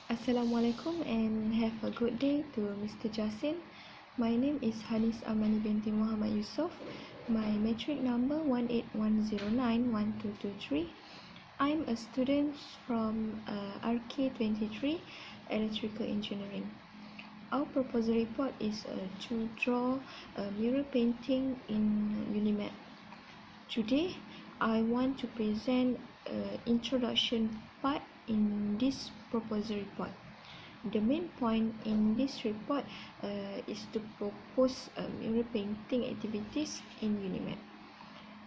Assalamualaikum and have a good day to Mr. Jasin. My name is Hanis Amani binti Muhammad Yusof. My matric number 181091223. I'm a student from RK23 Electrical Engineering. Our proposal report is to draw a mural painting in UniMAP. Today, I want to present an introduction part in this proposal report. The main point in this report is to propose mural painting activities in UniMAP.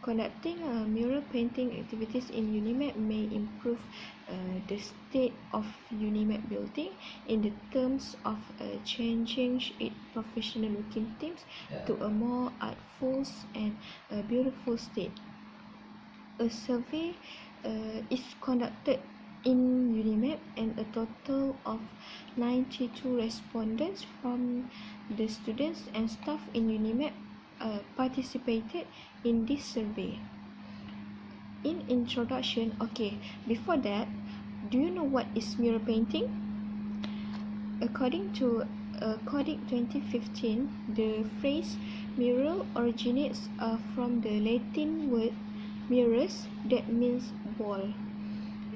Conducting mural painting activities in UniMAP may improve the state of UniMAP building in the terms of changing its professional looking themes to a more artful and beautiful state. A survey is conducted in UniMAP and a total of 92 respondents from the students and staff in UniMAP participated in this survey. In introduction, before that, do you know what is mural painting? According 2015, the phrase mural originates from the Latin word murus, that means wall.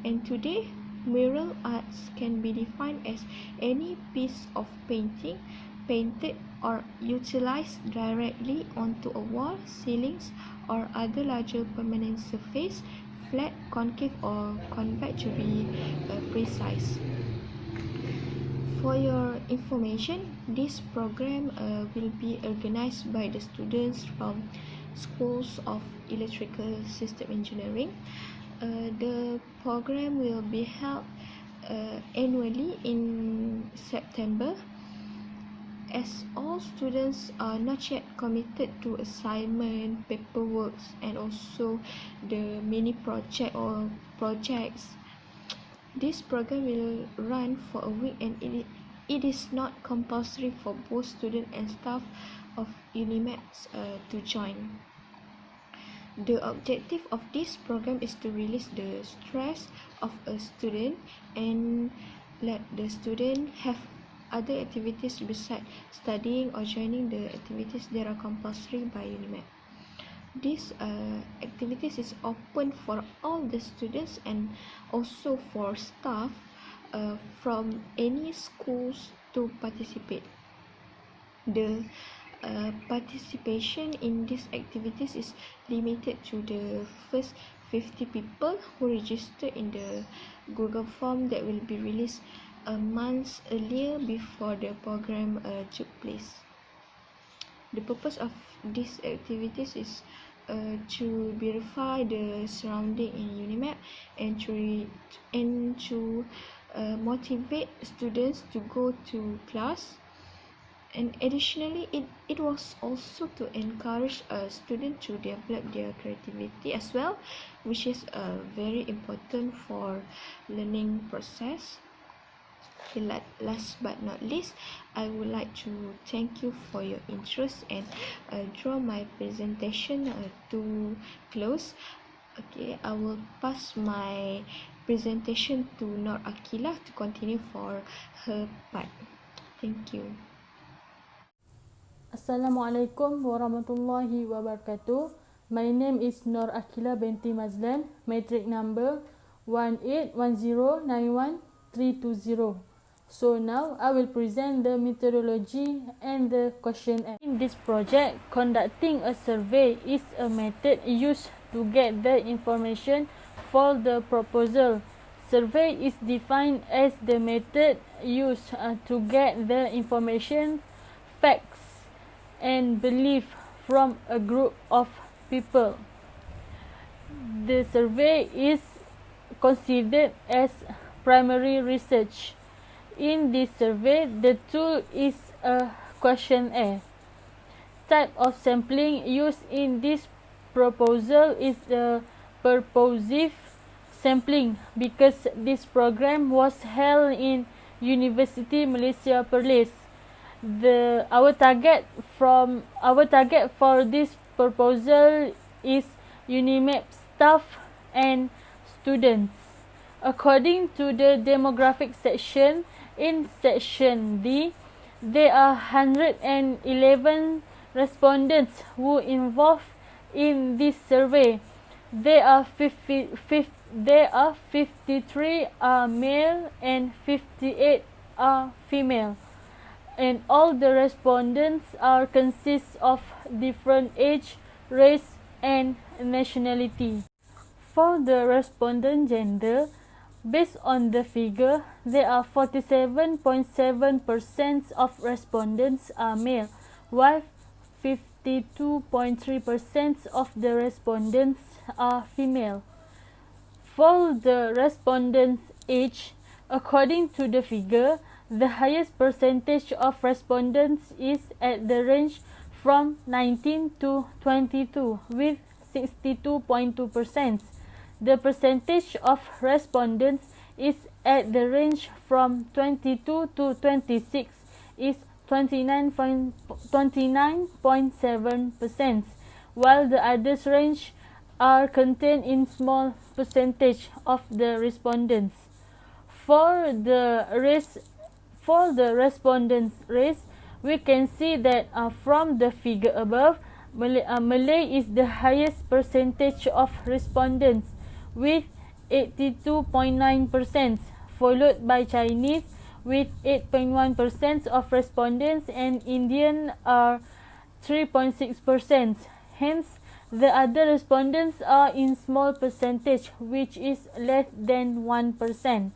And today, mural arts can be defined as any piece of painting painted or utilized directly onto a wall, ceilings, or other larger permanent surface, flat, concave, or convex to be precise. For your information, this program will be organized by the students from schools of electrical system engineering. The program will be held annually in September. As all students are not yet committed to assignment, paperwork, and also the mini project or projects, this program will run for a week and it is not compulsory for both students and staff of UniMAP to join. The objective of this program is to release the stress of a student and let the student have other activities besides studying or joining the activities that are compulsory by UniMAP. These activities is open for all the students and also for staff from any schools to participate. The participation in these activities is limited to the first 50 people who register in the Google form that will be released a month earlier before the program took place. The purpose of these activities is to beautify the surrounding in UniMAP and to motivate students to go to class. And additionally, it was also to encourage students to develop their creativity as well, which is very important for learning process. Last but not least, I would like to thank you for your interest and draw my presentation to close. I will pass my presentation to Nur Akila to continue for her part. Thank you. Assalamualaikum warahmatullahi wabarakatuh. My name is Nur Akila binti Mazlan, matric number 181091320. So now I will present the methodology and the questionnaire. In this project, conducting a survey is a method used to get the information for the proposal. Survey is defined as the method used to get the information, facts, and belief from a group of people. The survey is considered as primary research. In this survey, the tool is a questionnaire. Type of sampling used in this proposal is the purposive sampling because this program was held in University Malaysia Perlis. Our target for this proposal is UniMAP staff and students. According to the demographic section, In section D, there are 111 respondents who involved in this survey. There are 53 are male and 58 are female, and all the respondents are consist of different age, race, and nationality. For the respondent gender, based on the figure, there are 47.7% of respondents are male, while 52.3% of the respondents are female. For the respondents' age, according to the figure, the highest percentage of respondents is at the range from 19 to 22 with 62.2%. The percentage of respondents is at the range from 22 to 26 is 29.7%, while the others range are contained in small percentage of the respondents. For the respondents' race, we can see that from the figure above, Malay is the highest percentage of respondents with 82.9%, followed by Chinese with 8.1% of respondents, and Indian are 3.6%. Hence, the other respondents are in small percentage, which is less than 1%.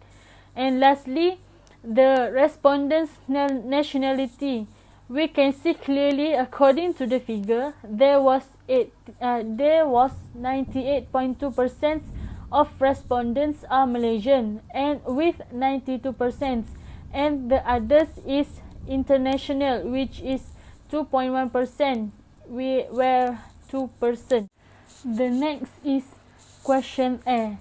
And lastly, the respondents' nationality. We can see clearly, according to the figure, there was 98.2% of respondents are Malaysian, and with 92%, and the others is international, which is 2.1%, where 2%. The next is question A.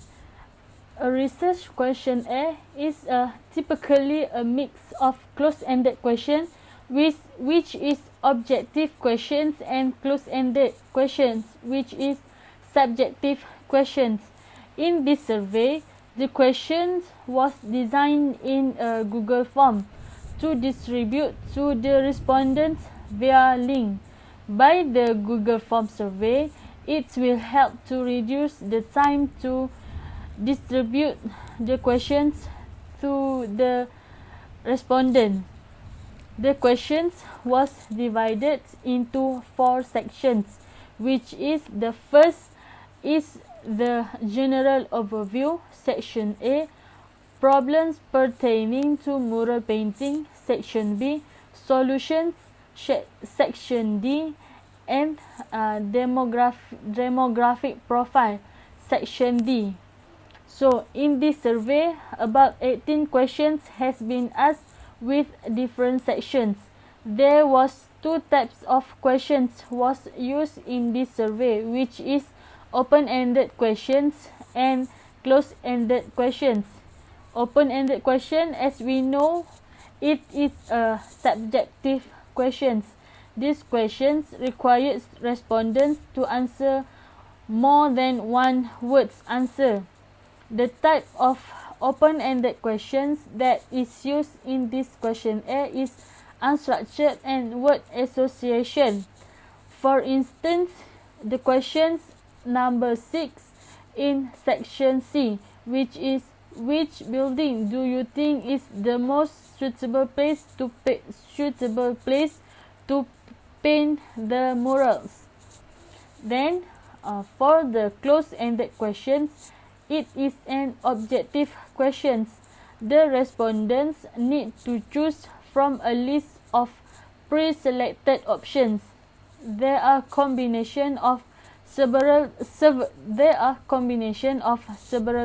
A research questionnaire is typically a mix of close-ended questions, which is objective questions, and close-ended questions, which is subjective questions. In this survey, the questions was designed in a Google form to distribute to the respondents via link. By the Google Form survey, it will help to reduce the time to distribute the questions to the respondent. The questions was divided into 4 sections, which is the first is the general overview, section A, problems pertaining to mural painting, section B, solutions, section D, and demographic profile, section D. So in this survey, about 18 questions has been asked with different sections. There was 2 types of questions was used in this survey, which is open-ended questions and closed-ended questions. Open-ended question, as we know, it is a subjective questions. These questions requires respondents to answer more than one words answer. The type of open-ended questions that is used in this questionnaire is unstructured and word association. For instance, the questions number 6 in section C, which is which building do you think is the most suitable place to paint the murals? Then, for the closed-ended questions, it is an objective question. The respondents need to choose from a list of pre-selected options. There are combination of several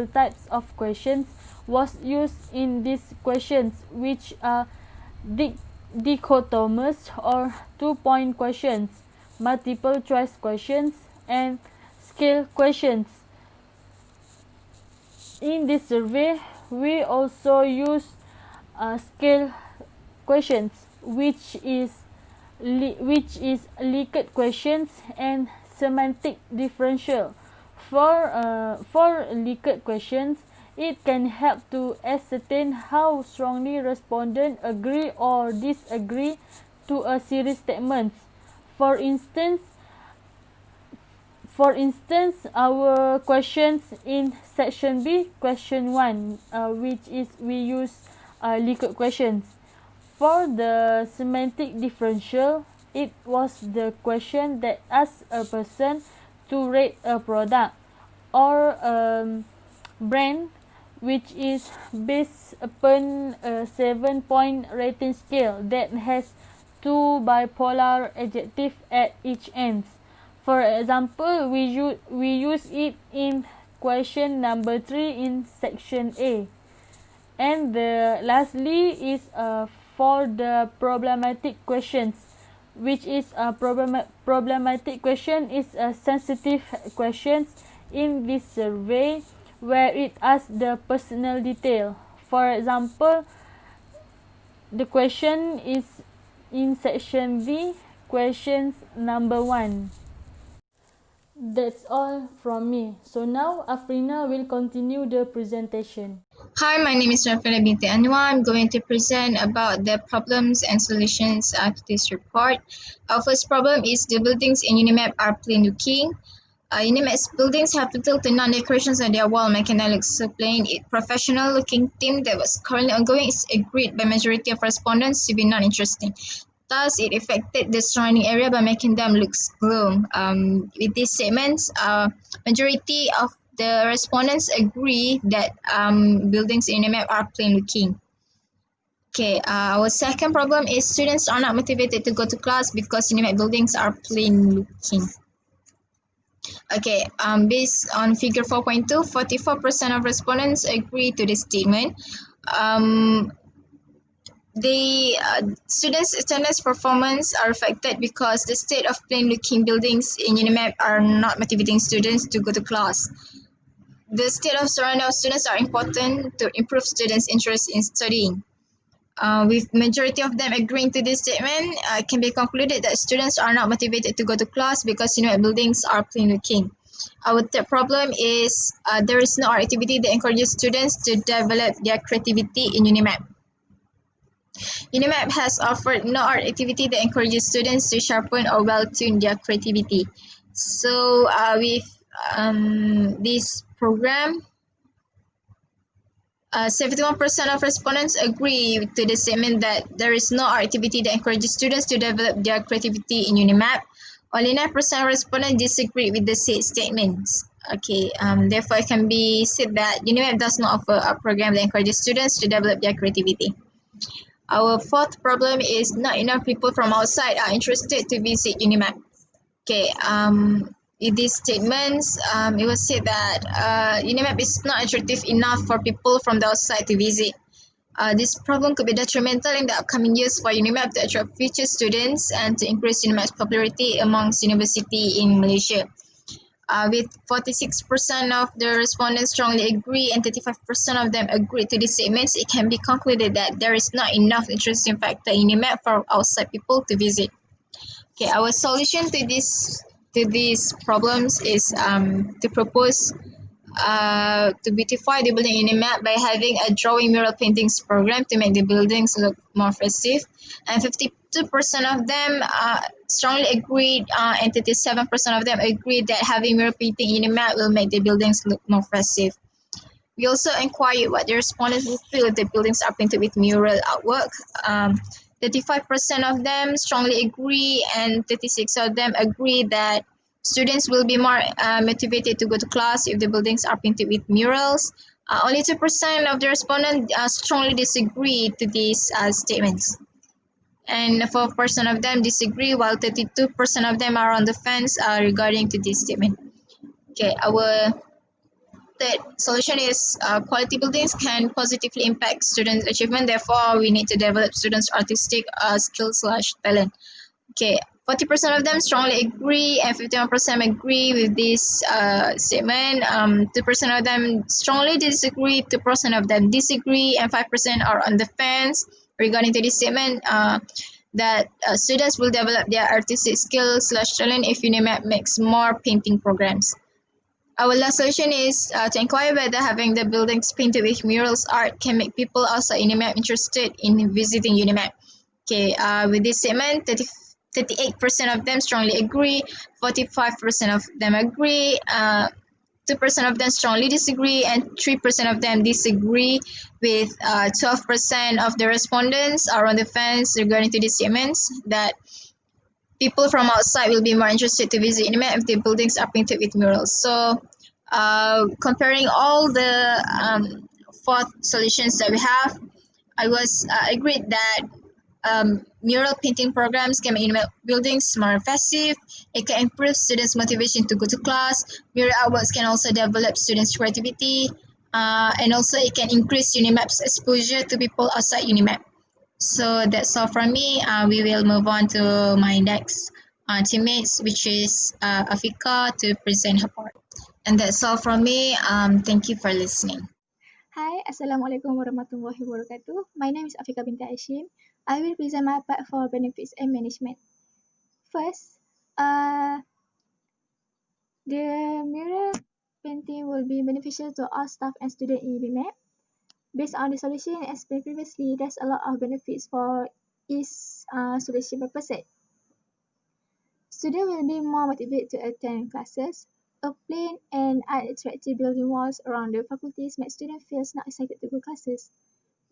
types of questions was used in these questions, which are dichotomous or 2-point questions, multiple choice questions, and scale questions. In this survey, we also use scale questions, which is Likert questions and semantic differential. For Likert questions, It can help to ascertain how strongly respondents agree or disagree to a series statements. For instance, our questions in section B, question 1, which is we use liquid questions. For the semantic differential, it was the question that asked a person to rate a product or brand, which is based upon a 7-point rating scale that has two bipolar adjectives at each end. For example, we use it in question number 3 in section A. And lastly is for the problematic questions, which is a problematic question is a sensitive questions in this survey where it asks the personal detail. For example, the question is in section B, questions number 1. That's all from me. So now Afrina will continue the presentation. Hi, my name is Rafina Binti Anwar. I'm going to present about the problems and solutions to this report. Our first problem is the buildings in UniMAP are plain looking. UniMAP's buildings have little to none decorations on their wall. Mechanism looks so plain. A professional looking theme that was currently ongoing is agreed by majority of respondents to be non-interesting. Thus, it affected the surrounding area by making them look gloom. With these statements, majority of the respondents agree that buildings in UniMAP are plain looking. Okay, our second problem is students are not motivated to go to class because UniMAP buildings are plain looking. Okay, based on figure 4.2, 44% of respondents agree to this statement. The students' attendance performance are affected because the state of plain looking buildings in UniMAP are not motivating students to go to class. The state of surrounding of students are important to improve students' interest in studying. With majority of them agreeing to this statement, it can be concluded that students are not motivated to go to class because UniMAP buildings are plain looking. Our third problem is there is no art activity that encourages students to develop their creativity in UniMAP. UniMAP has offered no art activity that encourages students to sharpen or well-tune their creativity. So with this program, 71% of respondents agree to the statement that there is no art activity that encourages students to develop their creativity in UniMAP. Only 9% of respondents disagree with the said statements. Okay, therefore it can be said that UniMAP does not offer a program that encourages students to develop their creativity. Our fourth problem is not enough people from outside are interested to visit UniMAP. Okay, with these statements, it was said that UniMAP is not attractive enough for people from the outside to visit. This problem could be detrimental in the upcoming years for UniMAP to attract future students and to increase UniMAP's popularity amongst universities in Malaysia. With 46% of the respondents strongly agree and 35% of them agree to these statements, it can be concluded that there is not enough interesting factor in UniMAP for outside people to visit. Okay, our solution to these problems is to propose to beautify the building in UniMAP by having a drawing mural paintings program to make the buildings look more festive. And 52% of them strongly agreed and 37% of them agreed that having mural painting in UniMAP will make the buildings look more festive. We also inquired what the respondents would feel if the buildings are painted with mural artwork. 35% of them strongly agree and 36% of them agree that students will be more motivated to go to class if the buildings are painted with murals. Only 2% of the respondents strongly disagree to these statements. And 4% of them disagree, while 32% of them are on the fence regarding to this statement. Okay, our third solution is quality buildings can positively impact students' achievement. Therefore, we need to develop students' artistic skills/talent. Okay, 40% of them strongly agree and 51% agree with this statement. 2% of them strongly disagree, 2% of them disagree, and 5% are on the fence regarding to this statement that students will develop their artistic skills/talent if UniMAP makes more painting programs. Our last solution is to inquire whether having the buildings painted with murals art can make people outside UniMAP interested in visiting UniMAP. Okay, with this statement, 38% of them strongly agree, 45% of them agree, 2% of them strongly disagree, and 3% of them disagree, with 12% of the respondents are on the fence regarding to these statements that people from outside will be more interested to visit UniMAP if the buildings are painted with murals. So, comparing all the four solutions that we have, I was agreed that mural painting programs can make UniMAP buildings more effective. It can improve students' motivation to go to class. Mural artworks can also develop students' creativity, and also it can increase UniMAP's exposure to people outside UniMAP. So that's all from me. We will move on to my next teammates, which is Afika, to present her part. And that's all from me. Thank you for listening. Hi, Assalamualaikum warahmatullahi wabarakatuh. My name is Afika binti Hashim. I will present my part for benefits and management. First, the mural painting will be beneficial to all staff and students in UniMAP. Based on the solution explained previously, there's a lot of benefits for each solution per person. Students will be more motivated to attend classes. A plain and unattractive building walls around the faculties make students feel not excited to go classes.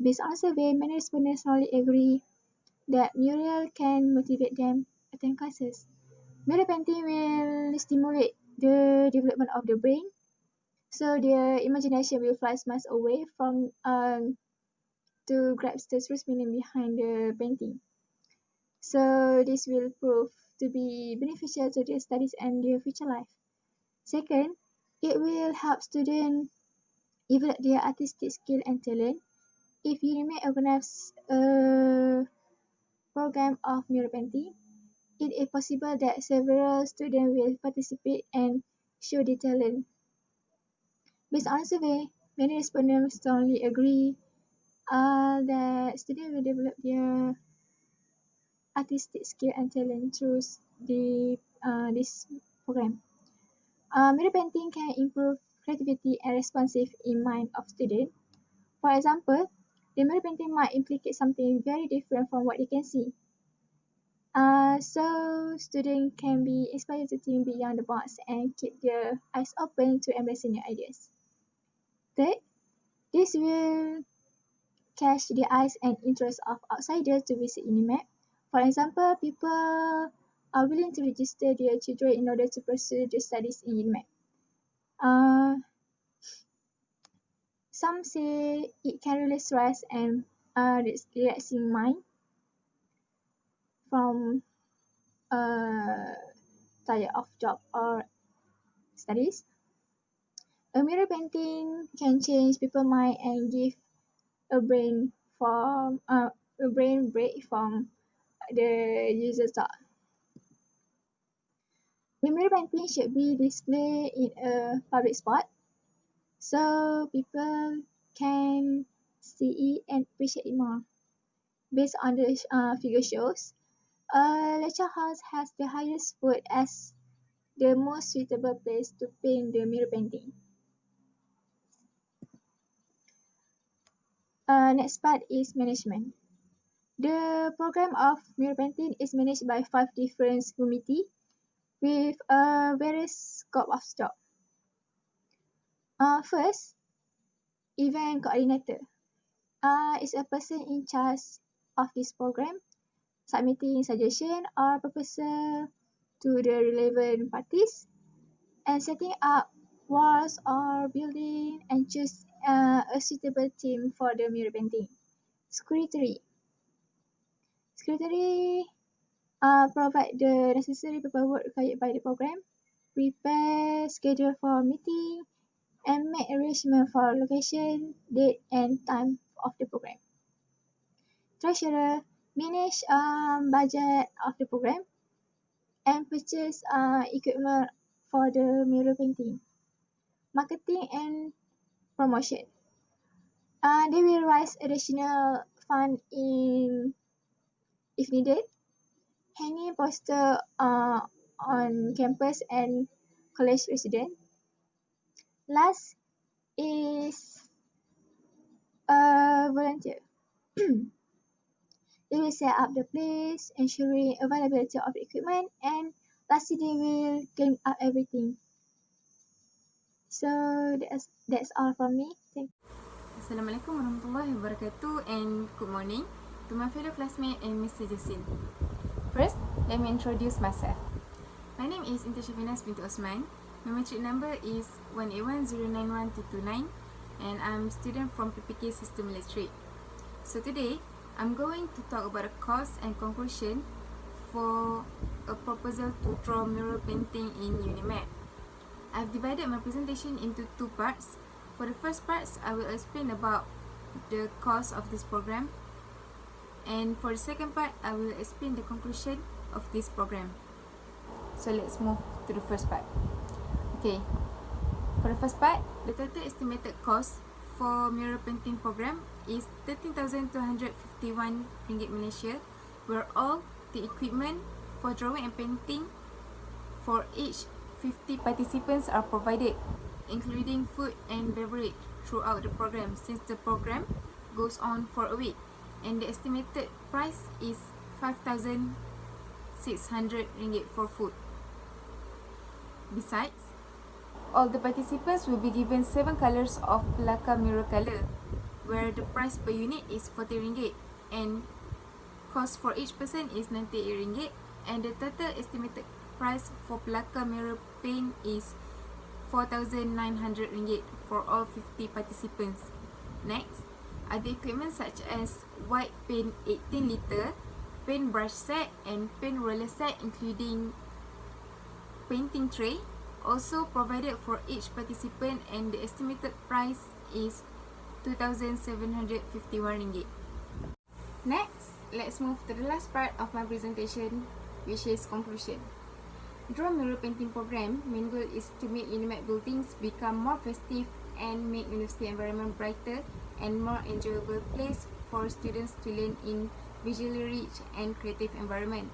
Based on a survey, many respondents strongly agree that mural can motivate them to attend classes. Mural painting will stimulate the development of the brain, so their imagination will fly miles away from to grasp the true meaning behind the painting. So this will prove to be beneficial to their studies and their future life. Second, it will help students develop their artistic skill and talent. If UniMAP organize a program of mural painting, it is possible that several students will participate and show their talent. Based on a survey, many respondents strongly agree that students will develop their artistic skill and talent through this program. Mural painting can improve creativity and responsive in mind of students. For example, the mural painting might implicate something very different from what they can see. So students can be inspired to think beyond the box and keep their eyes open to embracing new ideas. Third, this will catch the eyes and interest of outsiders to visit UniMAP. For example, people are willing to register their children in order to pursue their studies in UniMAP. Some say it can release stress and relaxing mind from tired of job or studies. A mural painting can change people's mind and give a brain break from the usual thought. The mural painting should be displayed in a public spot so people can see it and appreciate it more. Based on the figure shows, lecture house has the highest vote as the most suitable place to paint the mural painting. Next part is management. The program of mural painting is managed by 5 different committees with various scope of job. First, event coordinator is a person in charge of this program, submitting suggestion or proposal to the relevant parties, and setting up walls or building and choose a suitable theme for the mural painting. Secretary provide the necessary paperwork required by the program, prepare schedule for meeting, and make arrangement for location, date, and time of the program. Treasurer manage budget of the program and purchase equipment for the mural painting. Marketing and promotion. They will raise additional fund if needed. Hanging poster on campus and college residents. Last is a volunteer. They will set up the place, ensuring availability of equipment, and lastly they will clean up everything. So that's all from me. Thank you. Assalamualaikum warahmatullahi wabarakatuh and good morning to my fellow classmate and Mr. Jasin. First, let me introduce myself. My name is Inta Shafinas binti Osman. My matric number is 181091229 and I'm student from PPK System Electric. So today, I'm going to talk about a cause and conclusion for a proposal to draw mural painting in UniMAP. I've divided my presentation into two parts. For the first part, I will explain about the cause of this program, and for the second part, I will explain the conclusion of this program. So let's move to the first part. Okay, for the first part, the total estimated cost for mural painting program is 13,251 ringgit Malaysia, where all the equipment for drawing and painting for each 50 participants are provided, including food and beverage throughout the program, since the program goes on for a week, and the estimated price is 5,600 ringgit for food. Besides, all the participants will be given 7 colors of Pelaka mural color, where the price per unit is 40 ringgit and cost for each person is 98 ringgit, and the total estimated price for Pelaka mural paint is 4,900 ringgit for all 50 participants. Next, other equipment such as white paint 18 liter, paint brush set and paint roller set including painting tray also provided for each participant, and the estimated price is 2,751 ringgit. Next, let's move to the last part of my presentation, which is conclusion. Draw mural painting program main goal is to make UniMAP buildings become more festive and make university environment brighter and more enjoyable place for students to learn in visually rich and creative environment.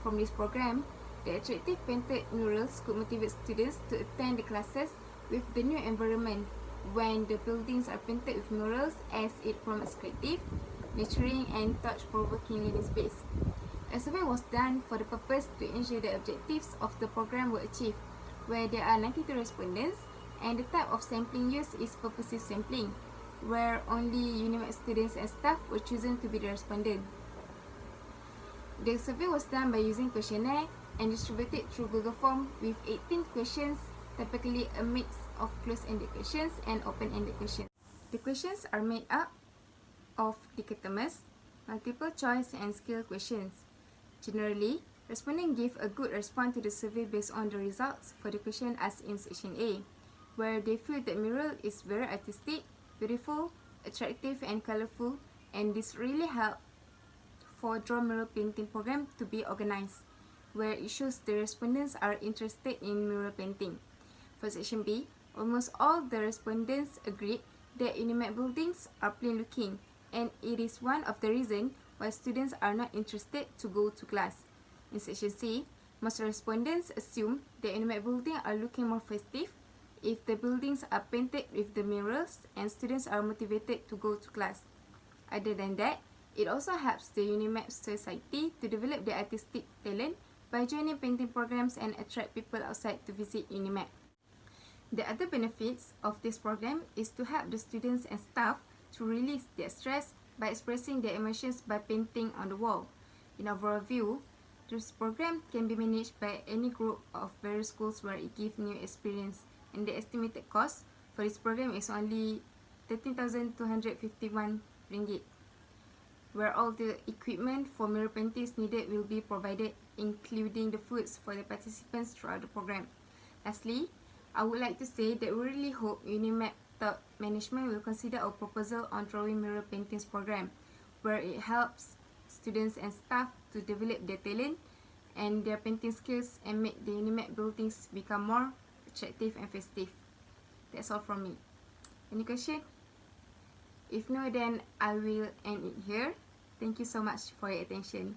From this program, the attractive painted murals could motivate students to attend the classes with the new environment when the buildings are painted with murals, as it promotes creative, nurturing and thought-provoking learning space. A survey was done for the purpose to ensure the objectives of the program were achieved, where there are 92 respondents, and the type of sampling used is purposive sampling, where only UniMAP students and staff were chosen to be the respondent. The survey was done by using questionnaire and distributed through Google Form with 18 questions, typically a mix of closed-ended questions and open-ended questions. The questions are made up of dichotomous, multiple choice and skill questions. Generally, respondents give a good response to the survey based on the results for the question asked in section A, where they feel that mural is very artistic, beautiful, attractive and colourful, and this really helped for draw mural painting program to be organized, where it shows the respondents are interested in mural painting. For section B, almost all the respondents agreed that UniMAP buildings are plain looking, and it is one of the reasons why students are not interested to go to class. In section C, most respondents assume that UniMAP buildings are looking more festive if the buildings are painted with the murals and students are motivated to go to class. Other than that, it also helps the UniMAP society to develop their artistic talent by joining painting programs and attract people outside to visit UniMAP. The other benefits of this program is to help the students and staff to release their stress by expressing their emotions by painting on the wall. In overall view, this program can be managed by any group of various schools where it gives new experience, and the estimated cost for this program is only 13,251 ringgit, where all the equipment for mural paintings needed will be provided, including the foods for the participants throughout the program. Lastly, I would like to say that we really hope UniMAP top management will consider our proposal on drawing mural paintings program, where it helps students and staff to develop their talent and their painting skills and make the UniMAP buildings become more attractive and festive. That's all from me. Any question? If no, then I will end it here. Thank you so much for your attention.